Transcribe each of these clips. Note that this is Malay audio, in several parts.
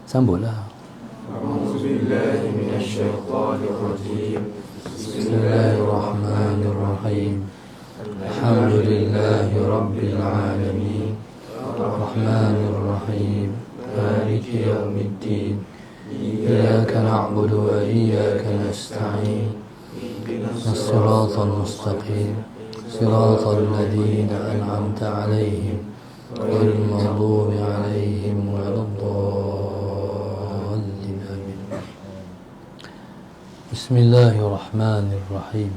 Sambutlah. A'udzubillahi minasyaitonirrajim. Bismillahirrahmanirrahim. Alhamdulillahi rabbil alamin. Rahmanirrahim. Maliki yaumiddin. Iyyaka na'budu wa iyyaka nasta'in. As-siratal mustaqim. Siratal ladzina an'amta 'alaihim ghairil maghdubi 'alaihim waladdallin. Amin. Bismillahirrahmanirrahim.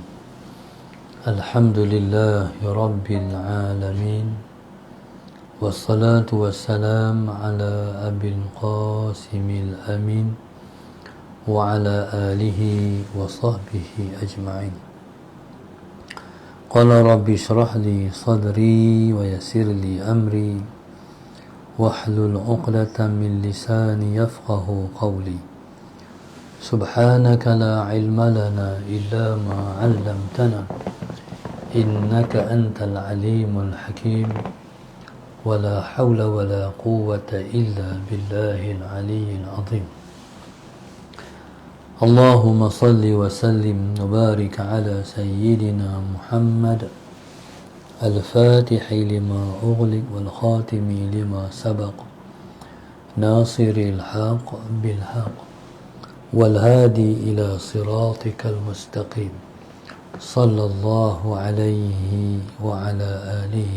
Alhamdulillahi rabbil alamin. Wassalatu wassalam ala abil qasimil amin wa ala alihi wa sahbihi ajma'in. Qala rabbi shrah li sadri wa yassir li amri wahlul 'uqdatam min lisani yafqahu qawli. Subhanaka la ilma lana illa ma 'allamtana innaka antal alimul hakim. ولا حول ولا قوة إلا بالله العلي العظيم. اللهم صل وسلم وبارك على سيدنا محمد الفاتح لما أغلق والخاتم لما سبق ناصر الحق بالحق والهادي إلى صراطك المستقيم صلى الله عليه وعلى آله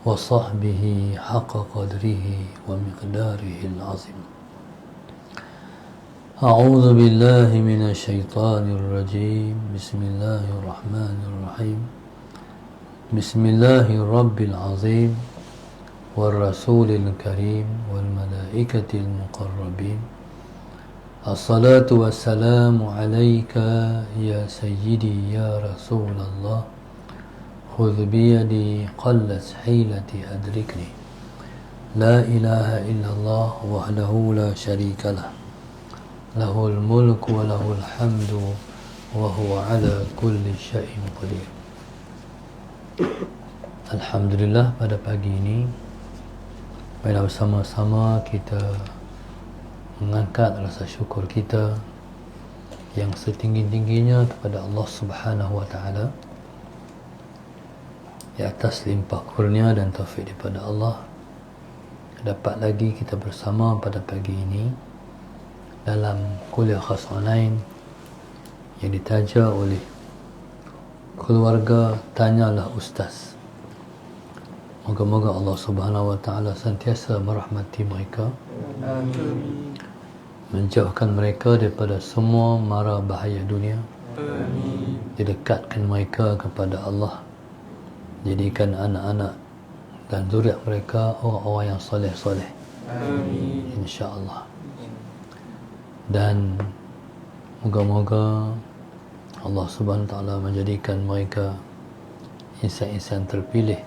وصحبه حق قدره ومقداره العظيم. أعوذ بالله من الشيطان الرجيم. بسم الله الرحمن الرحيم. بسم الله الرب العظيم والرسول الكريم والملائكة المقربين. الصلاة والسلام عليك يا سيدي يا رسول الله. خذ بيدي قلت حيلتي أدركني. لا إله إلا الله وحده لا شريك له. له الملك وله الحمد وهو على كل شيء قدير. Alhamdulillah, pada pagi ini marilah bersama-sama kita mengangkat rasa syukur kita yang setinggi-tingginya kepada Allah Subhanahu wa taala di atas limpah kurnia dan taufik daripada Allah. Dapat lagi kita bersama pada pagi ini dalam kuliah khas online yang ditaja oleh keluarga Tanyalah Ustaz. Moga-moga Allah Subhanahu wa taala sentiasa merahmati mereka. Amin. Menjauhkan mereka daripada semua mara bahaya dunia. Amin. Didekatkan mereka kepada Allah. Jadikan anak-anak dan zuriat mereka orang-orang yang soleh-soleh. Amin. InsyaAllah. Dan moga-moga Allah Subhanahu wa taala menjadikan mereka insan-insan terpilih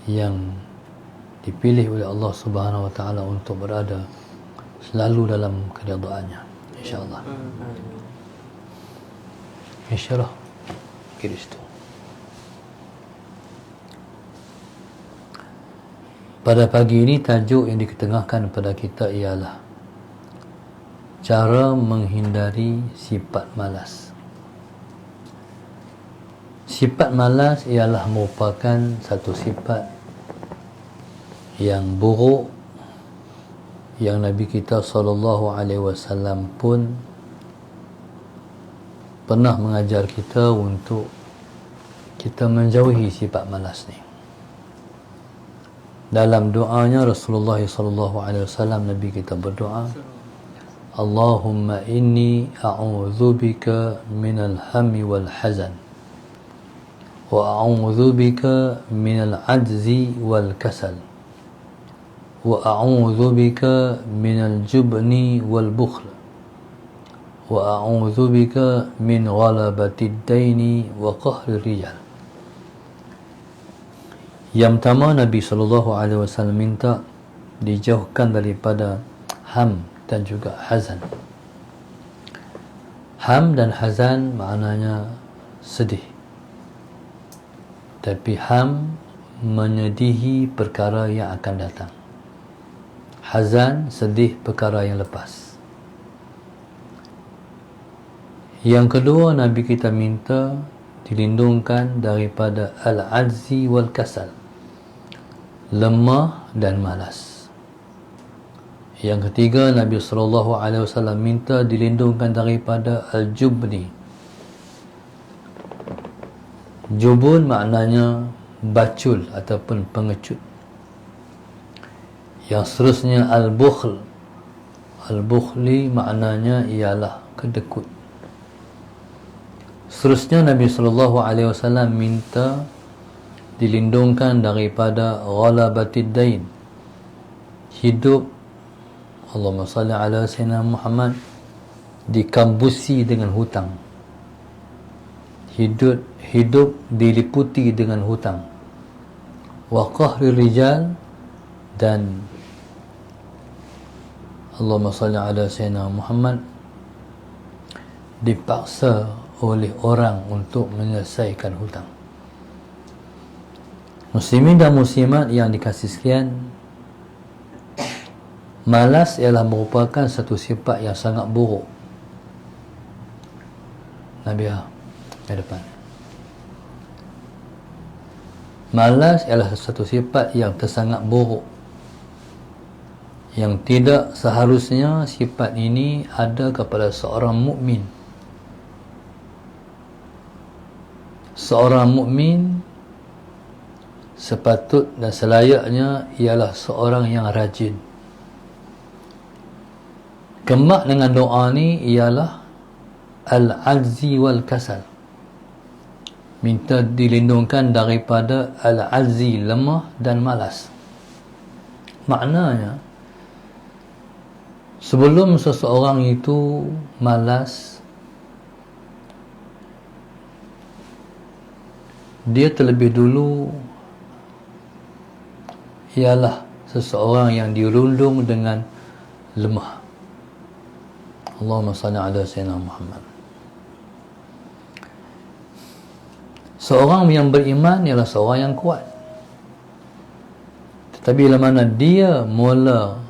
yang dipilih oleh Allah Subhanahu wa taala untuk berada selalu dalam keridaan-Nya, insya-Allah. Insyaallah. Kristo. Pada pagi ini tajuk yang diketengahkan kepada kita ialah cara menghindari sifat malas. Sifat malas ialah merupakan satu sifat yang buruk yang Nabi kita SAW pun pernah mengajar kita untuk kita menjauhi sifat malas ni. Dalam doanya Rasulullah SAW, Nabi kita berdoa, Allahumma inni a'udzubika minal hammi wal hazan wa a'udzubika minal ajzi wal kasal wa a'udzubika minal jubni wal bukhl wa a'udzubika min ghalabatid daini wa qahri rijal. Yang pertama, Nabi SAW minta dijauhkan daripada ham dan juga hazan. Ham dan hazan maknanya sedih. Tapi ham menyedihi perkara yang akan datang. hazan, sedih perkara yang lepas. Yang kedua, Nabi kita minta dilindungkan daripada al-ajzi wal kasal, lemah dan malas. Yang ketiga, Nabi SAW minta dilindungkan daripada al-jubni. Jubun maknanya bacul ataupun pengecut. Yang seterusnya al-bukhl. Al-bukhli maknanya ialah kedekut. Seterusnya Nabi SAW minta dilindungkan daripada ghalabatid dain, hidup, Allahumma salli ala sayyidina Muhammad, dikambusi dengan hutang. Hidup diliputi dengan hutang. Wa qahri rijal, dan Allahumma salli ala sayyidina Muhammad, dipaksa oleh orang untuk menyelesaikan hutang. Muslimin dan muslimat yang dikasihi sekalian, malas ialah merupakan satu sifat yang sangat buruk. Nabiah ke depan. Malas ialah satu sifat yang tersangat buruk, yang tidak seharusnya sifat ini ada kepada seorang mukmin. Seorang mukmin sepatut dan selayaknya ialah seorang yang rajin. Kemak dengan doa ni ialah al-ajzi wal kasal. Minta dilindungkan daripada al-ajzi, lemah dan malas. Maknanya, sebelum seseorang itu malas, dia terlebih dulu ialah seseorang yang dirundung dengan lemah. Allahumma salli ala sayyidina Muhammad. Seorang yang beriman ialah seorang yang kuat. Tetapi bila mana dia mula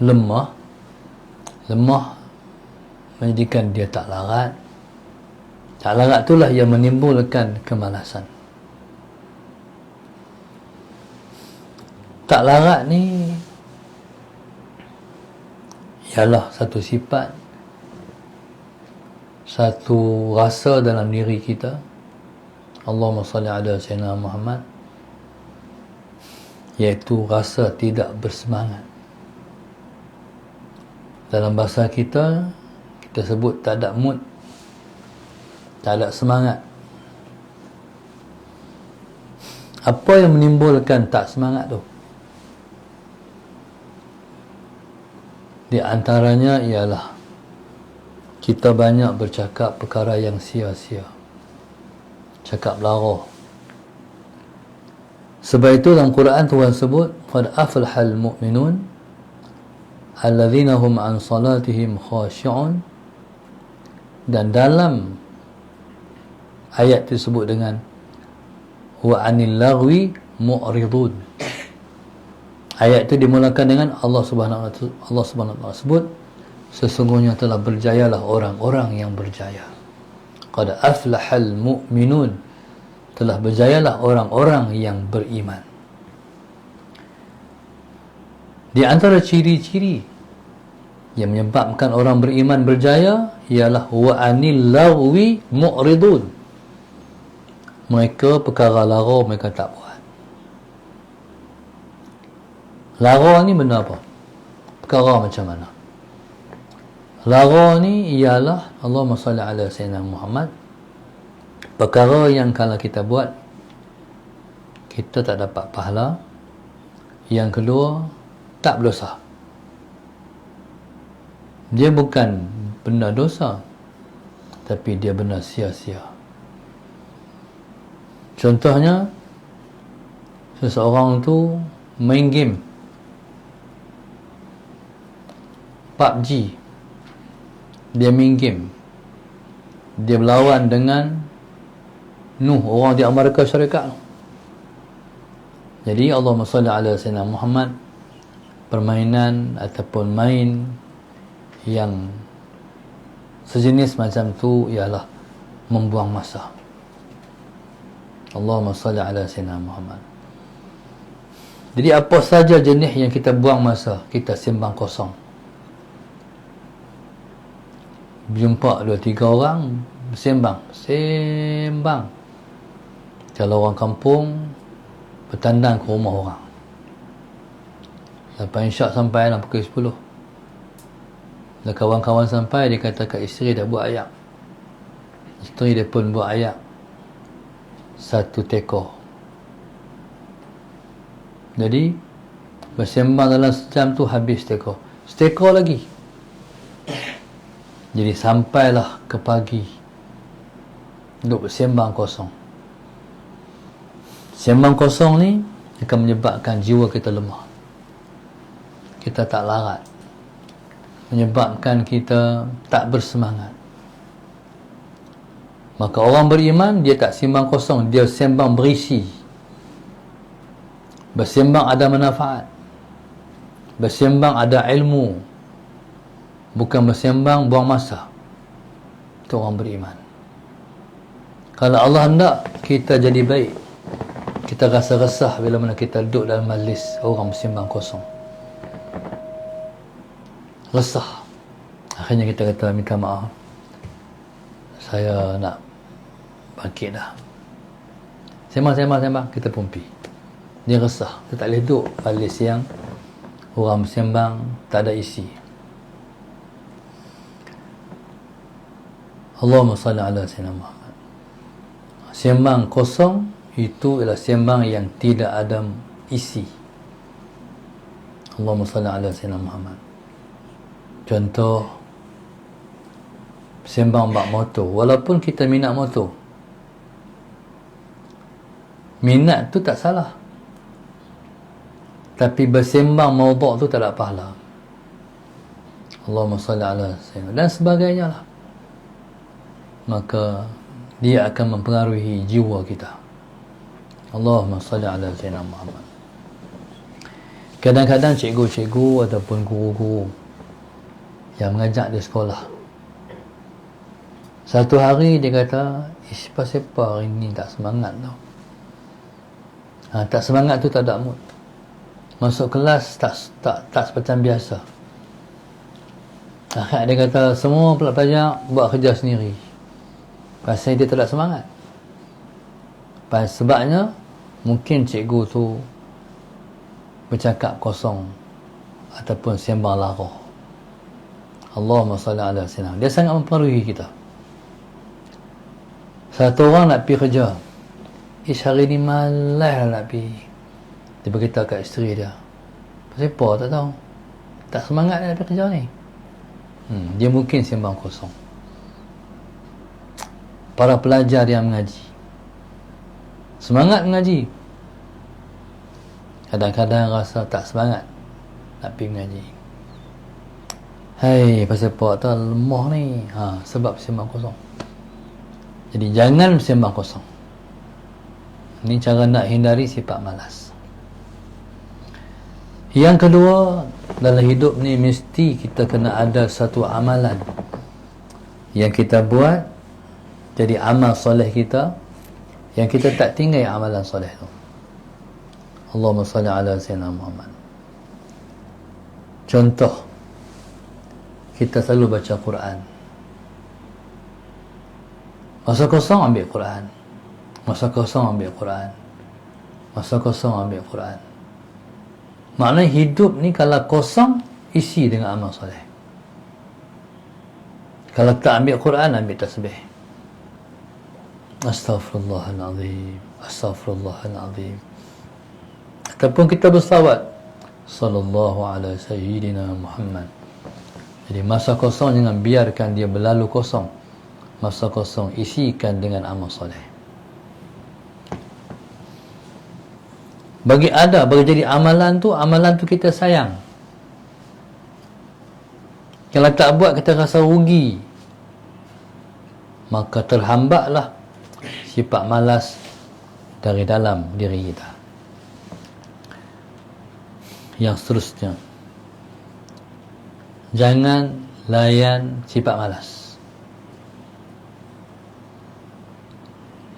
lemah menjadikan dia tak larat. Tak larat itulah yang menimbulkan kemalasan. Tak larat ni ialah satu sifat, satu rasa dalam diri kita. Allahumma salli ala sayyidina Muhammad, iaitu rasa tidak bersemangat. Dalam bahasa kita sebut tak ada mood, tak ada semangat. Apa yang menimbulkan tak semangat tu? Di antaranya ialah kita banyak bercakap perkara yang sia-sia, cakap lara. Sebab itu dalam Quran Tuhan sebut qad aflahal mu'minun alladzina hum an salatihim khashi'un, dan dalam ayat disebut dengan wa anil lagwi mu'ridun. Ayat itu dimulakan dengan Allah Subhanahu wa Ta'ala sebut, sesungguhnya telah berjayalah orang-orang yang berjaya. Qad aflahal mu'minun, telah berjayalah orang-orang yang beriman. Di antara ciri-ciri yang menyebabkan orang beriman berjaya ialah wa anil lagwi mu'ridun. Mereka perkara lara mereka tak buat. Lara ni benda apa? Perkara macam mana? Lara ni ialah, Allahumma salli ala sayyidina Muhammad, perkara yang kalau kita buat kita tak dapat pahala. Yang kedua, tak berdosa. Dia bukan benda dosa, tapi dia benda sia-sia. Contohnya, seseorang tu main game PUBG, dia main game, dia berlawan dengan Nuh, orang di Amerika Syarikat. Jadi Allahumma salli ala sayyidina Muhammad, permainan ataupun main yang sejenis macam tu ialah membuang masa. Allahumma salli ala sayyidina Muhammad. Jadi apa saja jenis yang kita buang masa, kita sembang kosong. Jumpa 2-3 orang sembang. Kalau orang kampung bertandang ke rumah orang. Lepas insya sampai dalam pukul 10. Bila kawan-kawan sampai, dia kata kat isteri dah buat ayak. Isteri dia pun buat ayak 1 tekor. Jadi bersembang dalam sejam tu habis setekor lagi. Jadi sampailah ke pagi duduk bersembang kosong. Sembang kosong ni akan menyebabkan jiwa kita lemah, kita tak larat, menyebabkan kita tak bersemangat. Maka orang beriman, dia tak sembang kosong, dia sembang berisi. Bersembang ada manfaat, bersembang ada ilmu, bukan bersembang buang masa. Itu orang beriman. Kalau Allah hendak kita jadi baik, kita rasa resah bila mana kita duduk dalam majlis orang bersembang kosong, resah. Akhirnya kita kata minta maaf, saya nak bangkit dah. Sembang, kita pun pergi. Dia resah, dia tak boleh duduk majlis yang orang bersembang tak ada isi. Allahumma salli ala sayyidina Muhammad. Sembang kosong itu ialah sembang yang tidak ada isi. Allahumma salli ala sayyidina Muhammad. Contoh, sembang bab motor. Walaupun kita minat motor, minat tu tak salah, tapi bersembang maudhu' tu tak ada pahala. Allahumma salli ala sayyidina dan sebagainya lah. Maka dia akan mempengaruhi jiwa kita. Allahumma salli ala sayyidina Muhammad. Kadang-kadang cikgu-cikgu ataupun guru-guru yang mengajar di sekolah, satu hari dia kata, siapa-siapa hari ni tak semangat tau. Tak semangat tu tak ada mood. Masuk kelas tak macam biasa. Akhirnya dia kata semua pelajar buat kerja sendiri. Pasal dia tak ada semangat. Sebabnya mungkin cikgu tu bercakap kosong ataupun sembang lara. Allahumma salli ala sayyidina. Dia sangat mempengaruhi kita. Satu orang nak pergi kerja, hari ni malas nak pergi. Dia beritahu kat isteri dia, pasal apa tak tahu, tak semangat nak pergi kerja ni. Dia mungkin sembang kosong. Para pelajar yang mengaji, semangat mengaji, kadang-kadang rasa tak semangat nak pergi mengaji. Hai, pasal apa tak lemah ni? Sebab sembang kosong. Jadi jangan sembang kosong. Ini cara nak hindari sifat malas. Yang kedua, dalam hidup ni mesti kita kena ada satu amalan yang kita buat jadi amal soleh kita, yang kita tak tinggal amalan soleh tu. Allahumma salli ala sayyidina Muhammad. Contoh, kita selalu baca Quran. Masa kosong ambil Quran, masa kosong ambil Quran, masa kosong ambil Quran. Maknanya hidup ni kalau kosong, isi dengan amal soleh. Kalau tak ambil Quran, ambil tasbih. Astaghfirullahalazim, astaghfirullahalazim. Ataupun kita bersalawat, sallallahu ala sayyidina Muhammad. Jadi masa kosong jangan biarkan dia berlalu kosong. Masa kosong isikan dengan amal soleh. Bagi jadi amalan tu kita sayang. Kalau tak buat kita rasa rugi, maka terhambatlah sifat malas dari dalam diri kita. Yang seterusnya, jangan layan sifat malas.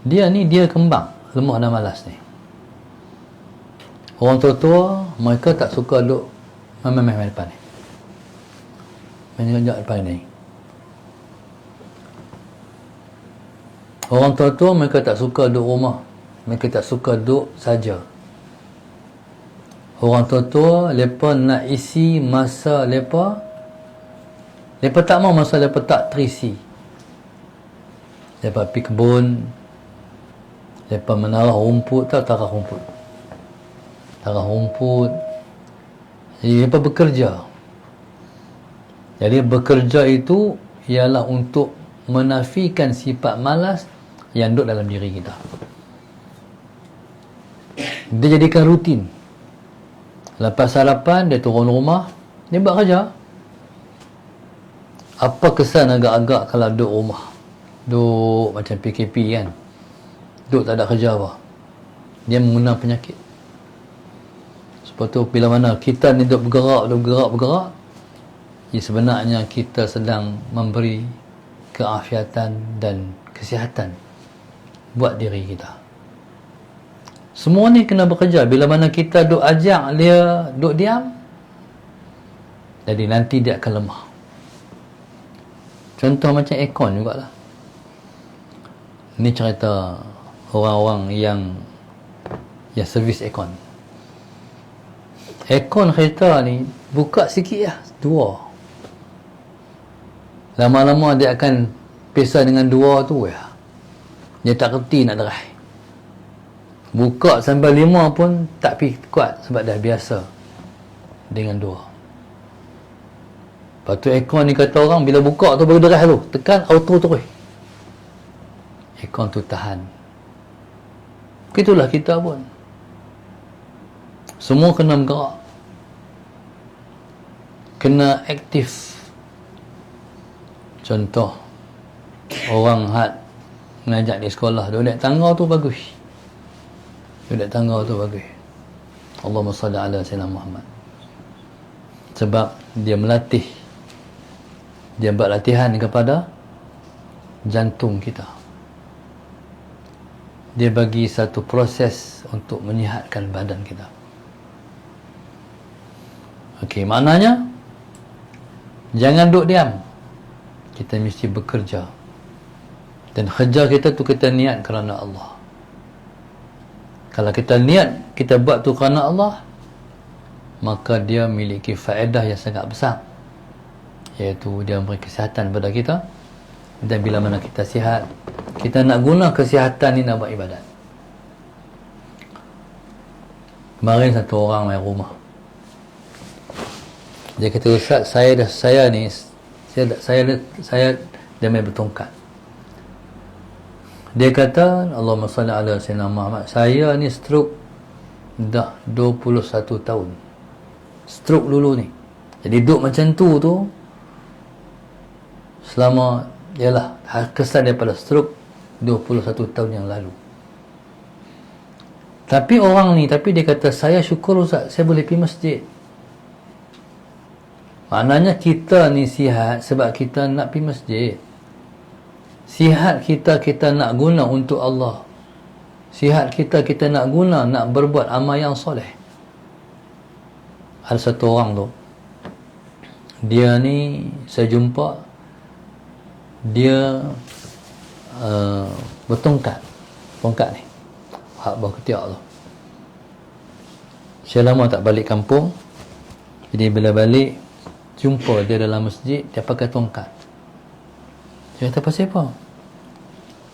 Dia kembang, lemah dan malas ni. Orang tua-tua, mereka tak suka duduk main-main depan ni, main depan ni. Orang tua-tua, mereka tak suka duduk rumah, mereka tak suka duduk saja. Orang tua-tua, mereka nak isi masa mereka tak mau masa mereka tak terisi. Mereka pergi kebun, mereka menarah rumput, tarah rumput. Jadi mereka bekerja. Jadi bekerja itu ialah untuk menafikan sifat malas yang duduk dalam diri kita. Dia jadikan rutin. Lepas sarapan, dia turun rumah, dia buat kerja. Apa kesan agak-agak kalau duduk rumah? Duduk macam PKP kan? Duduk tak ada kerja apa? Dia mengundang penyakit. Sebab tu bila mana kita ni duduk bergerak, ya sebenarnya kita sedang memberi keafiatan dan kesihatan buat diri kita. Semua ni kena bekerja. Bila mana kita duk ajak dia duk diam, jadi nanti dia akan lemah. Contoh macam aircon jugalah. Ni cerita orang-orang yang servis aircon. Aircon kereta ni buka sikit lah, 2. Lama-lama dia akan pisah dengan 2 tu ya. Dia tak kerti nak derai. Buka sampai 5 pun tak pergi kuat sebab dah biasa dengan 2. Lepas tu aircon ni kata orang bila buka tu baru derai tu, tekan auto terus. Aircon tu tahan. Begitulah kita pun. Semua kena bergerak. Kena aktif. Contoh, orang had mengajak di sekolah, duduk naik tangga tu bagus. Duduk tangga tu bagus. Allahumma salli ala Sayyidina Muhammad. Sebab dia melatih. Dia buat latihan kepada jantung kita. Dia bagi satu proses untuk menyihatkan badan kita. Okey, maknanya jangan duduk diam. Kita mesti bekerja. Dan kerja kita tu kita niat kerana Allah. Kalau kita niat kita buat tu kerana Allah, maka dia memiliki faedah yang sangat besar, iaitu dia memberi kesihatan kepada kita. Dan bila mana kita sihat, kita nak guna kesihatan ni nak buat ibadat. Kemarin satu orang main rumah, dia kata, Ustaz, saya dia main bertongkat. Dia kata, Allahumma salli ala Sayyidina Muhammad, saya ni stroke dah 21 tahun. Stroke dulu ni. Jadi duduk macam tu selama, ialah kesan daripada stroke 21 tahun yang lalu. Tapi orang ni, dia kata, saya syukur Ustaz, saya boleh pergi masjid. Maknanya kita ni sihat sebab kita nak pergi masjid. Sihat kita nak guna untuk Allah. Sihat kita nak guna nak berbuat amal yang soleh. Ada satu orang tu, dia ni saya jumpa, dia bertongkat. Tongkat ni hak bawah ketiak tu. Saya lama tak balik kampung, jadi bila balik jumpa dia dalam masjid, dia pakai tongkat. Dia kata, pasal apa?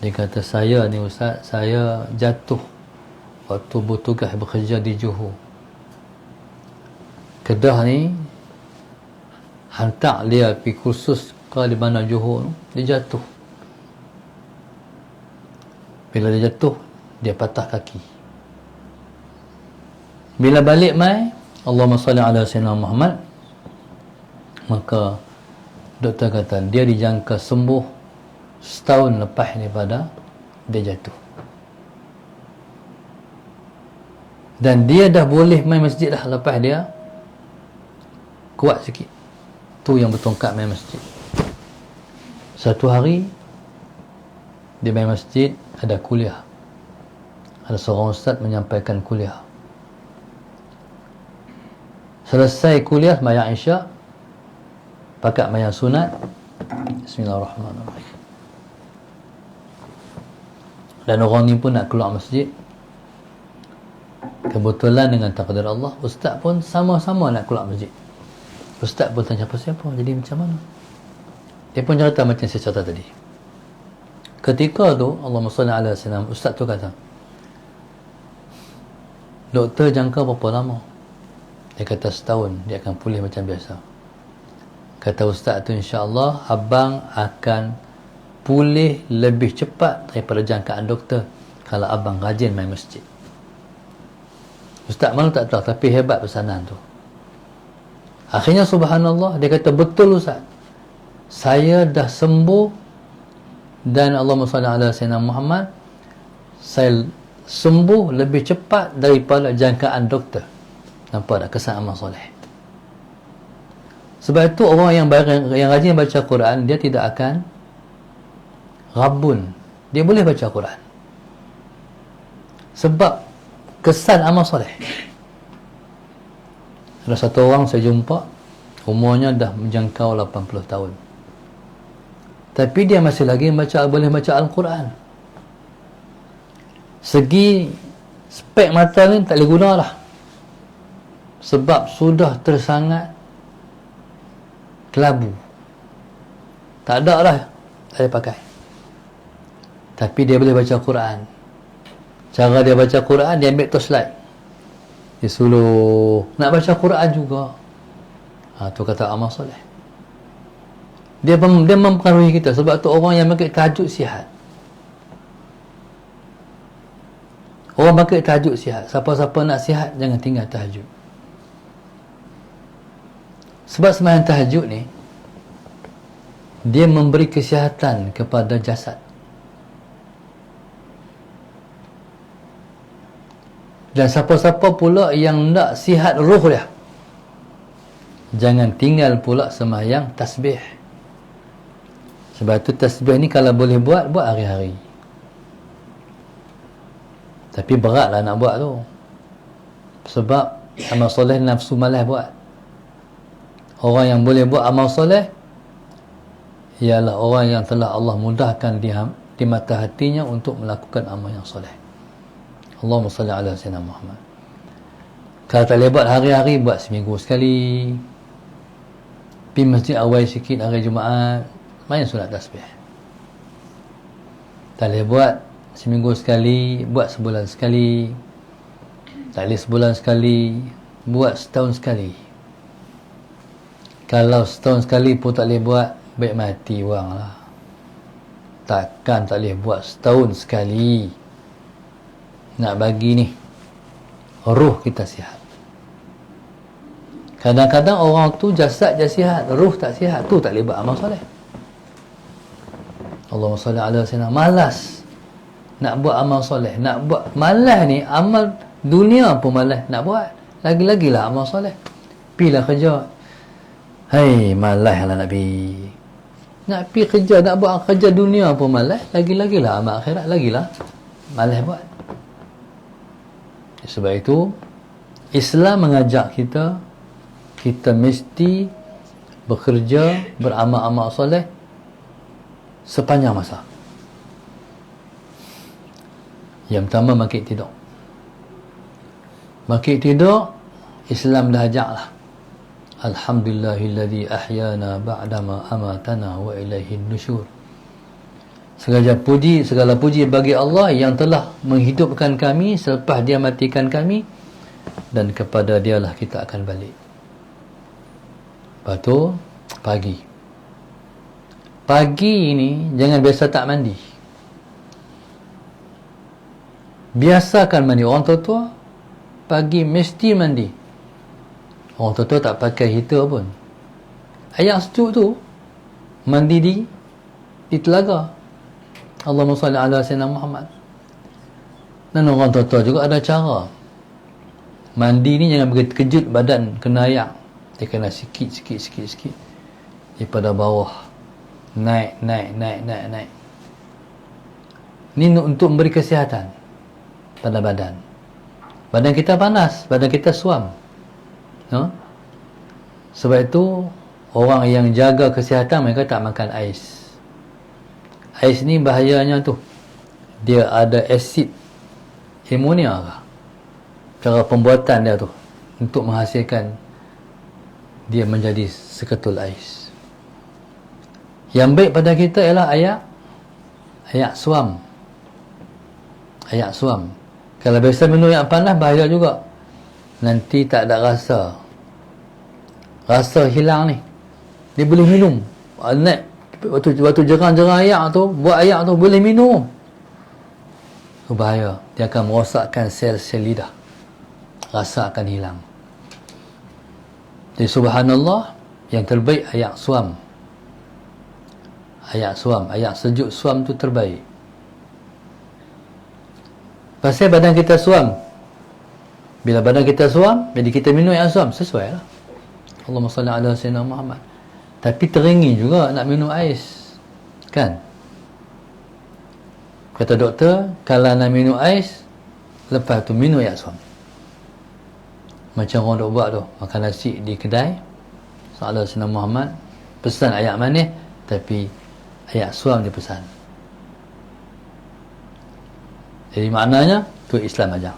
Dia kata, saya ni Ustaz, saya jatuh waktu bertugas bekerja di Johor. Kedah ni hantar dia pergi kursus ke di mana Johor, dia jatuh. Bila dia jatuh, dia patah kaki. Bila balik mai, Allahumma salli ala Sayyidina Muhammad, maka doktor kata dia dijangka sembuh setahun lepas daripada dia jatuh. Dan dia dah boleh main masjid dah lepas dia kuat sikit. tu yang bertongkat main masjid. Satu hari di main masjid ada kuliah. Ada seorang ustaz menyampaikan kuliah. Selesai kuliah sembahyang Isyak, pakat sembahyang sunat. Bismillahirrahmanirrahim. Dan orang ni pun nak keluar masjid. Kebetulan dengan takdir Allah, ustaz pun sama-sama nak keluar masjid. Ustaz pun tanya siapa, jadi macam mana? Dia pun cerita macam saya cerita tadi. Ketika tu, Allahumma salli ala sayyidina, ustaz tu kata, doktor jangka berapa lama? Dia kata setahun, dia akan pulih macam biasa. Kata ustaz tu, insya-Allah abang akan pulih lebih cepat daripada jangkaan doktor kalau abang rajin main masjid. Ustaz malu tak tahu, tapi hebat pesanan tu. Akhirnya subhanallah, dia kata, betul ustaz, saya dah sembuh dan Allahumma salli ala sayyidina Muhammad, saya sembuh lebih cepat daripada jangkaan doktor. Nampak tak kesan amal soleh? Sebab itu orang yang rajin baca Quran, dia tidak akan rabun. Dia boleh baca Quran sebab kesan amal soleh. Ada satu orang saya jumpa, umurnya dah menjangkau 80 tahun, tapi dia masih lagi boleh baca Al-Quran. Segi spek mata ni tak boleh guna lah, sebab sudah tersangat kelabu, tak ada lah, tak boleh pakai. Tapi dia boleh baca Quran. Cara dia baca Quran, dia ambil torchlight, dia suluh nak baca Quran juga. Tu kata amal soleh. Dia mempengaruhi kita. Sebab tu orang yang pakai tahajud sihat. Orang pakai tahajud sihat. Siapa-siapa nak sihat, jangan tinggal tahajud. Sebab sembahyang tahajud ni, dia memberi kesihatan kepada jasad. Dan siapa-siapa pula yang nak sihat ruh dia, jangan tinggal pula sembahyang tasbih. Sebab tu tasbih ni kalau boleh buat hari-hari. Tapi beratlah nak buat tu. Sebab amal soleh nafsu malas buat. Orang yang boleh buat amal soleh ialah orang yang telah Allah mudahkan di mata hatinya untuk melakukan amal yang soleh. Allahumma salli ala sayyidina Muhammad. Kalau tak boleh buat hari-hari, buat seminggu sekali. Pergi masjid awal sikit hari Jumaat, main sunat tasbih. Tak boleh buat seminggu sekali, buat sebulan sekali. Tak boleh sebulan sekali, buat setahun sekali. Kalau setahun sekali pun tak boleh buat, baik mati orang lah. Takkan tak boleh buat setahun sekali. Nak bagi ni ruh kita sihat. Kadang-kadang orang tu jasad je sihat, ruh tak sihat, tu tak boleh buat amal soleh. Allahumma salli ala sayyidina. Malas nak buat amal soleh, nak buat malas ni, amal dunia pun malas nak buat, lagi-lagilah amal soleh. Pilah kerja, hai malas lah nak pergi. Nak pergi kerja, nak buat kerja dunia pun malas, lagi-lagilah amal akhirat, lagilah malas buat. Sebab itu Islam mengajak kita mesti bekerja, beramal-amal soleh sepanjang masa. Yang pertama, bangkit tidur. Bangkit tidur, Islam dah ajak lah. Alhamdulillahilladzi ahyana ba'dama amatana wa ilaihin nusyur. Segala puji bagi Allah yang telah menghidupkan kami selepas Dia matikan kami, dan kepada Dialah kita akan balik. Lepas tu pagi ini jangan biasa tak mandi. Biasakan mandi. Orang tua-tua pagi mesti mandi. Orang tua-tua tak pakai heater pun. Ayam sejuk tu mandi di telaga. Allahumma salli ala sayyidina Muhammad. Dan orang tua-tua juga ada cara. Mandi ni jangan bagi terkejut badan kena air. Dia kena sikit. daripada bawah, naik. Ni untuk memberi kesihatan pada badan. Badan kita panas, badan kita suam. Sebab itu orang yang jaga kesihatan mereka tak makan ais. Ais ni bahayanya tu, dia ada asid amonia. Cara pembuatan dia tu untuk menghasilkan dia menjadi seketul ais. Yang baik pada kita ialah ayak suam. Ayak suam. Kalau biasa minum yang panas bahaya juga. Nanti tak ada rasa. Rasa hilang ni. Dia boleh minum. Waktu jerang-jerang ayak tu, buat ayak tu boleh minum. Itu bahaya. Dia akan merosakkan sel-sel lidah. Rasa akan hilang. Jadi subhanallah, yang terbaik ayak suam. Ayak suam, ayak sejuk suam tu terbaik. Pasal badan kita suam. Bila badan kita suam, jadi kita minum ayak suam, sesuai lah. Allahumma salli ala sayyidina Muhammad. Tapi teringin juga nak minum ais, kan? Kata doktor, kalau nak minum ais, lepas tu minum ayak suam. Macam orang duk buat tu, makan nasi di kedai, sallallahu alaihi wasallam Muhammad, pesan ayak manis, tapi ayak suam dia pesan. Jadi maknanya tu Islam ajar.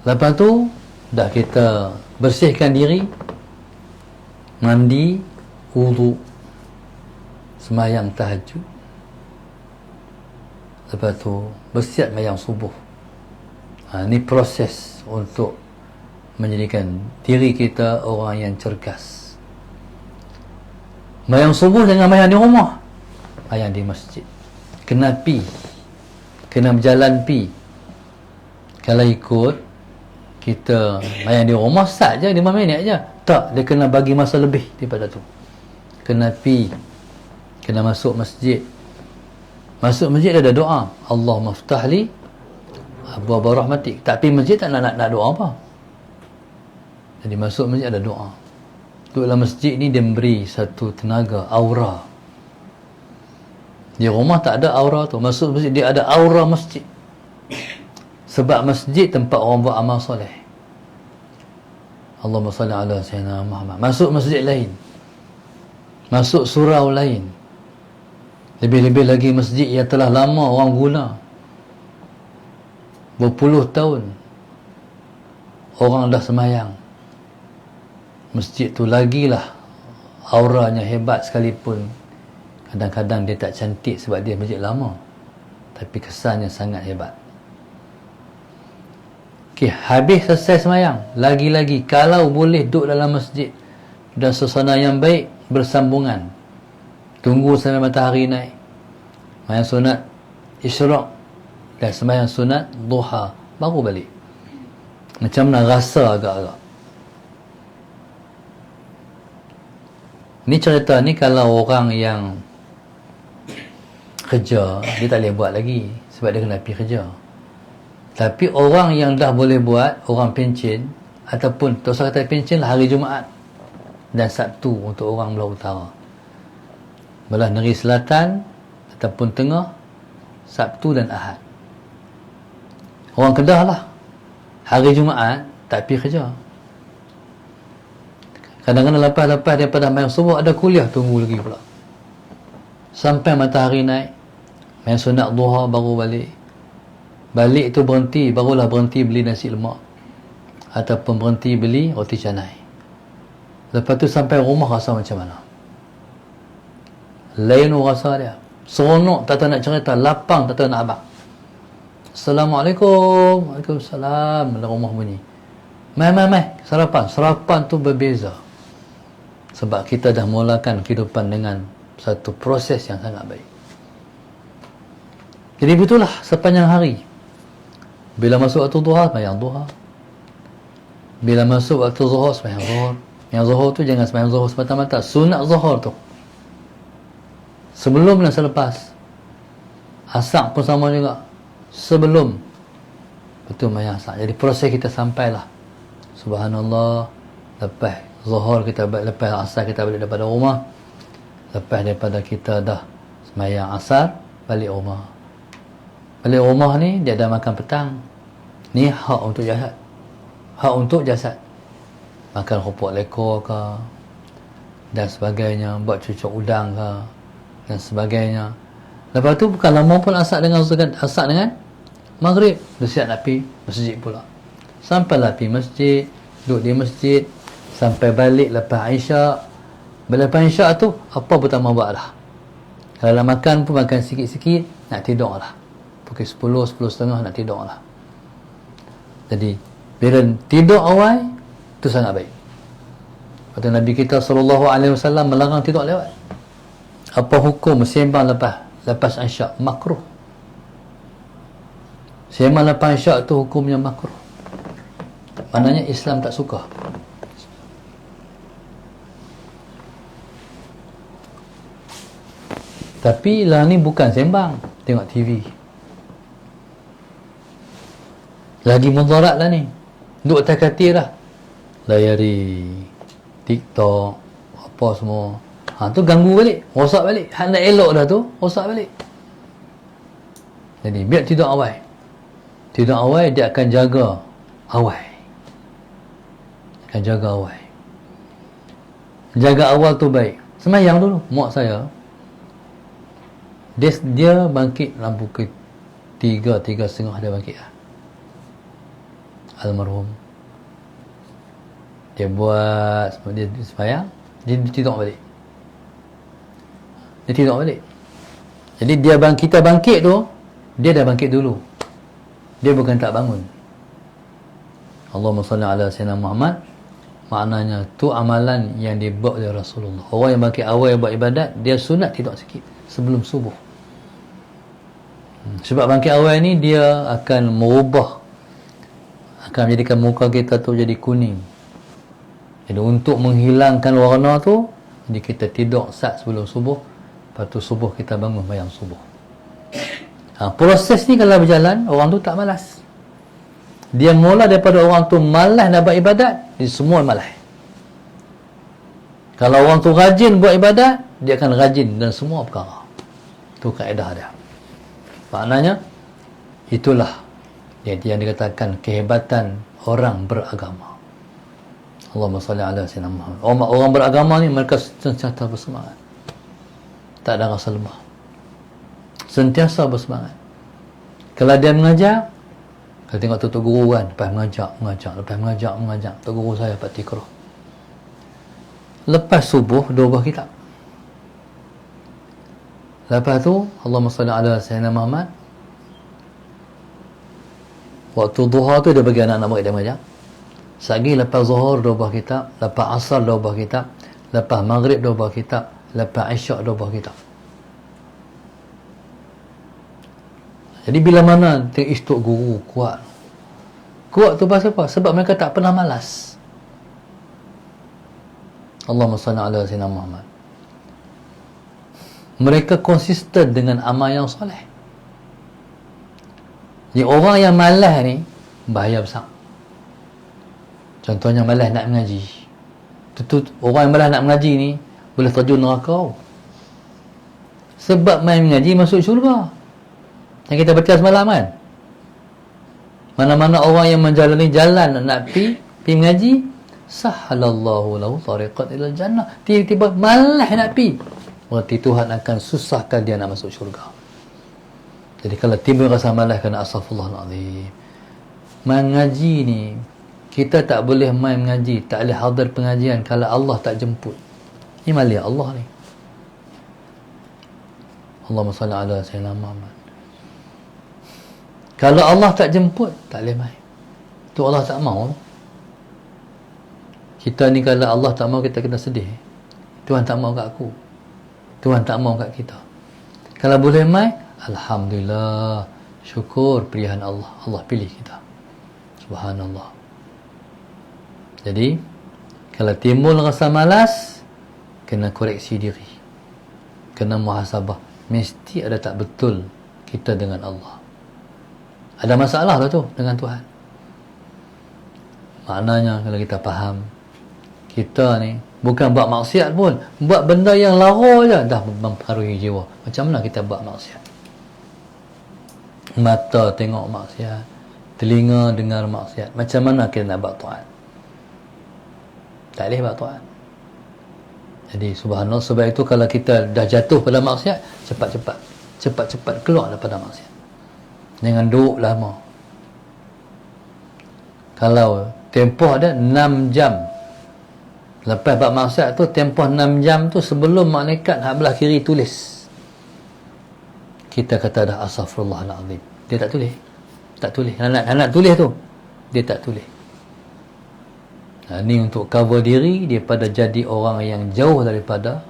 Lepas tu dah kita bersihkan diri, mandi, wudu, sembahyang tahajud. Lepas tu bersiap sembahyang subuh. Ni proses untuk menjadikan diri kita orang yang cergas. Sembahyang subuh jangan sembahyang di rumah, sembahyang di masjid. Kena berjalan pi. Kalau ikut kita sembahyang di rumah, start je 5 minit je. Tak, dia kena bagi masa lebih daripada tu. Kena pi, kena masuk masjid. Masuk masjid ada doa, Allahumma ftahli abwaaba rahmatik. Tak pergi masjid tak nak doa apa. Jadi masuk masjid ada doa. Duduk dalam masjid ni dia memberi satu tenaga, aura. Di rumah tak ada aura tu. Masuk masjid dia ada aura masjid. Sebab masjid tempat orang buat amal soleh. Allahumma salli ala sayyidina Muhammad. Masuk masjid lain, masuk surau lain, lebih-lebih lagi masjid yang telah lama orang guna, berpuluh tahun orang dah sembahyang. Masjid tu lagilah auranya hebat, sekalipun kadang-kadang dia tak cantik sebab dia masjid lama, tapi kesannya sangat hebat. Okey, habis selesai sembahyang, lagi-lagi kalau boleh duduk dalam masjid dan suasana yang baik, bersambungan, tunggu sampai matahari naik, sembahyang sunat isyraq dan sembahyang sunat duha, baru balik. Macam mana rasa agak-agak. Ni cerita ni kalau orang yang kerja, dia tak boleh buat lagi sebab dia kena pergi kerja. Tapi orang yang dah boleh buat, orang pencen, ataupun tak usah kata pencen lah, hari Jumaat dan Sabtu untuk orang belah utara, belah negeri selatan ataupun tengah, Sabtu dan Ahad. Orang Kedah lah, hari Jumaat tak pergi kerja. Kadang-kadang lepas daripada main subuh ada kuliah, tunggu lagi pula sampai matahari naik, main sunat duha baru balik. Balik tu berhenti, barulah berhenti beli nasi lemak ataupun berhenti beli roti canai. Lepas tu sampai rumah rasa macam mana? Lain rasa dia. Seronok tak tahu nak cerita, lapang tak tahu nak abang. Assalamualaikum. Waalaikumsalam. Dalam rumah bunyi, mai sarapan tu berbeza. Sebab kita dah mulakan kehidupan dengan satu proses yang sangat baik. Jadi betullah sepanjang hari, bila masuk waktu duha, sembahyang duha. Bila masuk waktu zuhur, sembahyang zuhur. Yang zuhur tu jangan sembahyang zuhur semata-mata, sunat zuhur tu sebelum dan selepas. Asar pun sama juga, sebelum betul sembahyang asar. Jadi proses kita sampailah subhanallah, lepas Zuhur kita balik, lepas asar kita balik daripada rumah. Lepas daripada kita dah sembahyang asar, balik rumah. Balik rumah ni dia dah makan petang. Ni hak untuk jasad. Hak untuk jasad. Makan kerupuk lekor ke dan sebagainya, buat cucuk udang ke dan sebagainya. Lepas tu bukan lama pun asar dengan maghrib, dah siap nak pergi masjid pula. Sampailah pergi masjid, duduk di masjid sampai balik lepas Isyak. Lepas Isyak tu apa pun tak mau buat dah. Kalau nak makan pun makan sikit-sikit, nak tidur lah. Pukul 10, 10.30 nak tidur lah. Jadi bila tidur awal tu sangat baik. Kata Nabi kita SAW melarang tidur lewat. Apa hukum sembang lepas Isyak? Makruh. Sembang lepas Isyak tu hukumnya makruh. Maknanya Islam tak suka. Tapi lah ni bukan sembang, tengok TV. Lagi mudarat lah ni. Duduk atas katil lah, layari TikTok apa semua. Tu ganggu balik, rosak balik. Hak nak elok dah tu, rosak balik. Jadi biar tidur awal. Tidur awal dia akan jaga awal. Akan jaga awal. Jaga awal tu baik. Semayang dulu. Mak saya dia bangkit dalam pukul 3.30 dia bangkit lah. Almarhum. Dia buat, dia semayang, dia tidur balik. Dia tidur balik. Jadi kita bangkit tu, dia dah bangkit dulu. Dia bukan tak bangun. Allahumma salli ala sayyidina Muhammad. Maknanya tu amalan yang dibuat oleh Rasulullah. Orang yang bangkit awal yang buat ibadat, dia sunat tidur sikit sebelum subuh. Sebab bangkit awal ni dia akan merubah, akan menjadikan muka kita tu jadi kuning. Jadi untuk menghilangkan warna tu, jadi kita tidur sat sebelum subuh. Lepas tu subuh kita bangun sembahyang subuh. Proses ni kalau berjalan, orang tu tak malas. Dia mula daripada orang tu malas nak buat ibadat, dia semua malas. Kalau orang tu rajin buat ibadat, dia akan rajin dan semua perkara. Itu kaedah dia. Maknanya itulah yang dikatakan kehebatan orang beragama. Allahumma salli ala sayyidina Muhammad. Orang beragama ni mereka sentiasa bersemangat. Tak ada rasa lemah. Sentiasa bersemangat. Kalau dia mengajar, kalau tengok tu guru kan, lepas mengajar. Tu guru saya Pak Tikro. Lepas subuh 2 buah kitab. Lepas tu Allahumma salli ala sayyidina Muhammad. Waktu duha tu dia bagi anak-anak murid dia mengajar. Sagi lepas zuhur 2 buah kitab, lepas asar 2 buah kitab, lepas maghrib 2 buah kitab, lepas isyak 2 buah kitab. Jadi bila mana tengok istok guru kuat. Kuat tu pasal apa? Sebab mereka tak pernah malas. Allahumma salli ala sayyidina Muhammad. Mereka konsisten dengan amal yang soleh. Jadi orang yang malas ni bahaya besar. Contohnya malas nak mengaji. Orang yang malas nak mengaji ni boleh terjun neraka. Sebab main mengaji masuk syurga. Yang kita baca semalam kan. Mana-mana orang yang menjalani jalan nak pergi mengaji, sahhalallahu lahu tariqat ila jannah. Tiba-tiba malas nak pergi, berarti Tuhan akan susahkan dia nak masuk syurga. Jadi kalau timbul rasa malas, kena astaghfirullahalazim. Mengaji ni kita tak boleh main mengaji, tak boleh hadir pengajian kalau Allah tak jemput. Ini malia Allah ni. Allahumma salli ala sayyidina Muhammad. Kalau Allah tak jemput, tak boleh main. Tu Allah tak mau. Kita ni kalau Allah tak mau, kita kena sedih. Tuhan tak mau kat aku, Tuhan tak mau kat kita. Kalau boleh main, alhamdulillah, syukur pilihan Allah. Allah pilih kita. Subhanallah. Jadi kalau timbul rasa malas, kena koreksi diri, kena muhasabah. Mesti ada tak betul kita dengan Allah. Ada masalah lah tu dengan Tuhan. Maknanya kalau kita faham, Kita ni bukan buat maksiat pun, buat benda yang lara je dah mempengaruhi jiwa. Macam mana kita buat maksiat? Mata tengok maksiat, telinga dengar maksiat. Macam mana kita nak buat taat? Tak boleh buat taat. Jadi subhanallah, sebab itu kalau kita dah jatuh pada maksiat, cepat-cepat keluar daripada maksiat. Jangan duduk lama. Kalau tempoh ada 6 jam, lepas buat maksiat tu, tempoh 6 jam tu sebelum malaikat hak belah kiri tulis, kita kata dah astaghfirullahalazim, dia tak tulis. Anak tulis tu dia tak tulis. Ini untuk cover diri daripada jadi orang yang jauh daripada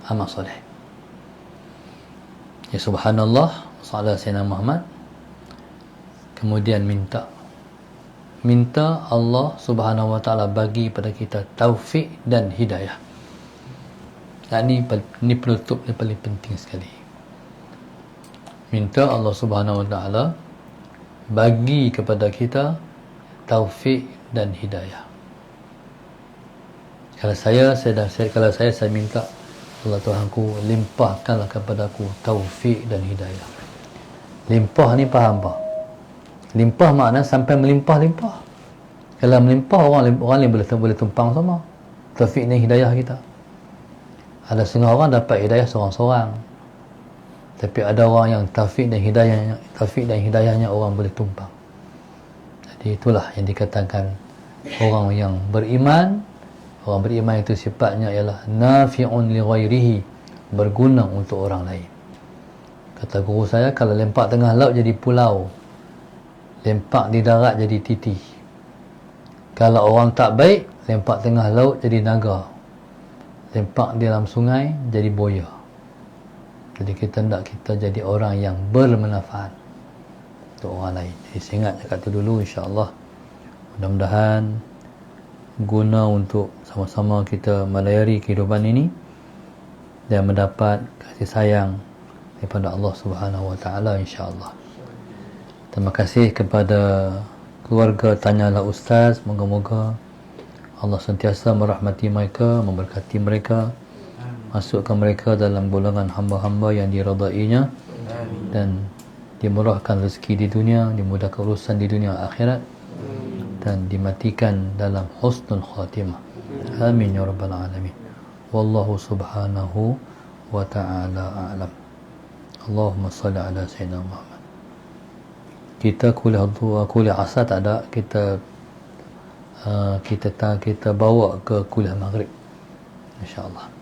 amal soleh. Ya subhanallah, sallallahu sayyidina Muhammad. Kemudian minta Allah subhanahu wa ta'ala bagi pada kita taufik dan hidayah. Ini penutup yang paling penting sekali. Minta Allah subhanahu wa ta'ala bagi kepada kita taufik dan hidayah. Kalau saya minta Allah Tuhanku, limpahkanlah kepada aku taufik dan hidayah. Limpah ni faham apa? Limpah makna sampai melimpah-limpah. Kalau melimpah, orang lain boleh tumpang sama. Taufik dan hidayah kita. Ada setengah orang dapat hidayah seorang-seorang. Tapi ada orang yang taufik dan hidayahnya orang boleh tumpang. Jadi itulah yang dikatakan orang yang beriman. Orang beriman itu sifatnya ialah nafi'un li ghairihi, berguna untuk orang lain. Kata guru saya, kalau lempak tengah laut jadi pulau, lempak di darat jadi titi. Kalau orang tak baik, lempak tengah laut jadi naga, lempak di dalam sungai jadi buaya. Jadi kita jadi orang yang bermanfaat untuk orang lain. Jadi saya ingat cakap tu dulu, insya-Allah. Mudah-mudahan guna untuk sama-sama kita melayari kehidupan ini dan mendapat kasih sayang daripada Allah Subhanahu wa taala, insya-Allah. Terima kasih kepada keluarga Tanyalah Ustaz. Moga-moga Allah sentiasa merahmati mereka, memberkati mereka, masukkan mereka dalam golongan hamba-hamba yang diridainya, dan dimurahkan rezeki di dunia, dimudahkan urusan di dunia akhirat, dan dimatikan dalam husnul khatimah. Amin ya rabbal alamin. Wallahu subhanahu wa ta'ala a'lam. Allahumma salli ala sayyidina Muhammad. Kita kuliah asar tak ada, kita bawa ke kuliah maghrib, insya-Allah.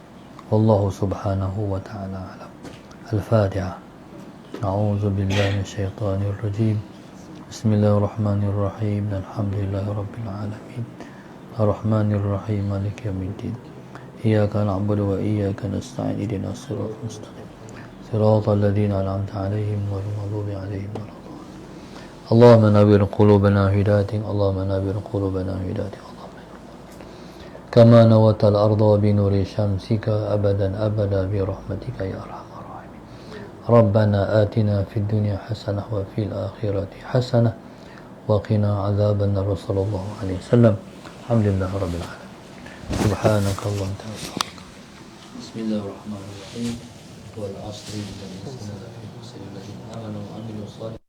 Wallahu subhanahu wa ta'ala a'lam. Al-Fatihah. A'udzu billahi minasyaitonir rajim. Bismillahirrahmanirrahim. Alhamdulillahirabbil alamin. Arrahmanirrahim. Maliki yaumiddin. Iyyaka na'budu wa iyyaka nasta'in. Ihdinas siratal mustaqim. Siratal ladzina an'amta 'alaihim ghairil maghdubi 'alaihim waladdallin. Allahumma nawwir qulubana hidayatin. Allahumma nawwir qulubana hidayatin. Kama nawatal arda bi nuri syamsika abadan abada bi rahmatika ya arhamar. ربنا آتنا في الدنيا حسنة وفي الآخرة حسنة وقنا عذاب النار. صلى الله عليه وسلم. الحمد لله رب العالمين. سبحانك اللهم وبحمدك. بسم الله الرحمن الرحيم. والعصر إن الإنسان لفي خسر الذين آمنوا وعملوا الصالحات